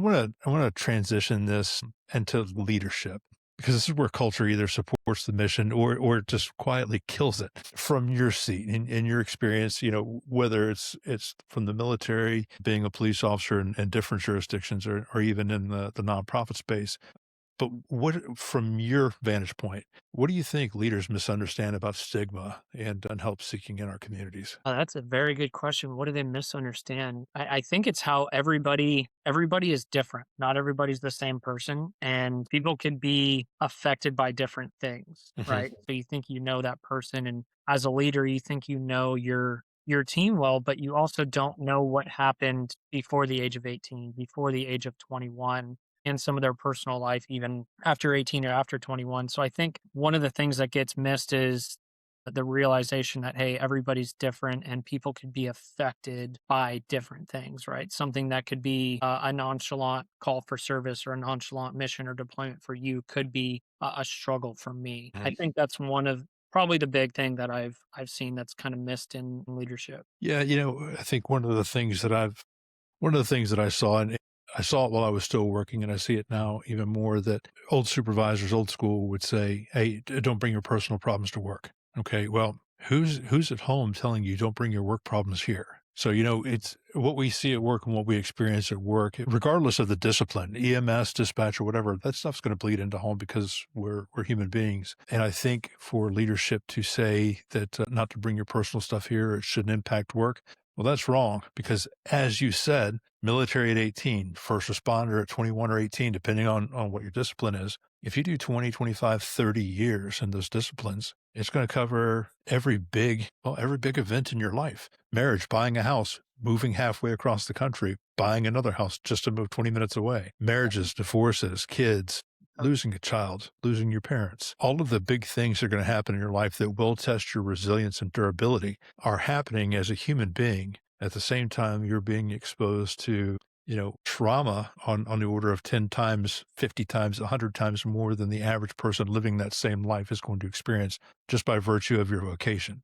I want to transition this into leadership because this is where culture either supports the mission or just quietly kills it. From your seat in your experience, whether it's from the military, being a police officer in different jurisdictions, or even in the nonprofit space. But from your vantage point, what do you think leaders misunderstand about stigma and help seeking in our communities? That's a very good question. What do they misunderstand? I think it's how everybody is different. Not everybody's the same person, and people can be affected by different things, right? Hmm. So you think you know that person, and as a leader, you think you know your team well, but you also don't know what happened before the age of 18, before the age of 21, in some of their personal life, even after 18 or after 21. So I think one of the things that gets missed is the realization that, hey, everybody's different and people could be affected by different things, right? Something that could be a nonchalant call for service or a nonchalant mission or deployment for you could be a struggle for me. I think that's one of probably the big thing that I've seen that's kind of missed in leadership. Yeah, I think one of the things that I saw, and I saw it while I was still working, and I see it now even more, that old supervisors, old school would say, "Hey, don't bring your personal problems to work." Okay, well, who's at home telling you don't bring your work problems here? So, it's what we see at work and what we experience at work, regardless of the discipline, EMS, dispatch, or whatever, that stuff's going to bleed into home because we're human beings. And I think for leadership to say that not to bring your personal stuff here, it shouldn't impact work. Well, that's wrong because, as you said, military at 18, first responder at 21 or 18, depending on what your discipline is. If you do 20, 25, 30 years in those disciplines, it's going to cover every big event in your life. Marriage, buying a house, moving halfway across the country, buying another house just to move 20 minutes away, marriages, divorces, kids, losing a child, losing your parents. All of the big things that are going to happen in your life that will test your resilience and durability are happening as a human being. At the same time, you're being exposed to, trauma on the order of 10 times, 50 times, 100 times more than the average person living that same life is going to experience just by virtue of your vocation.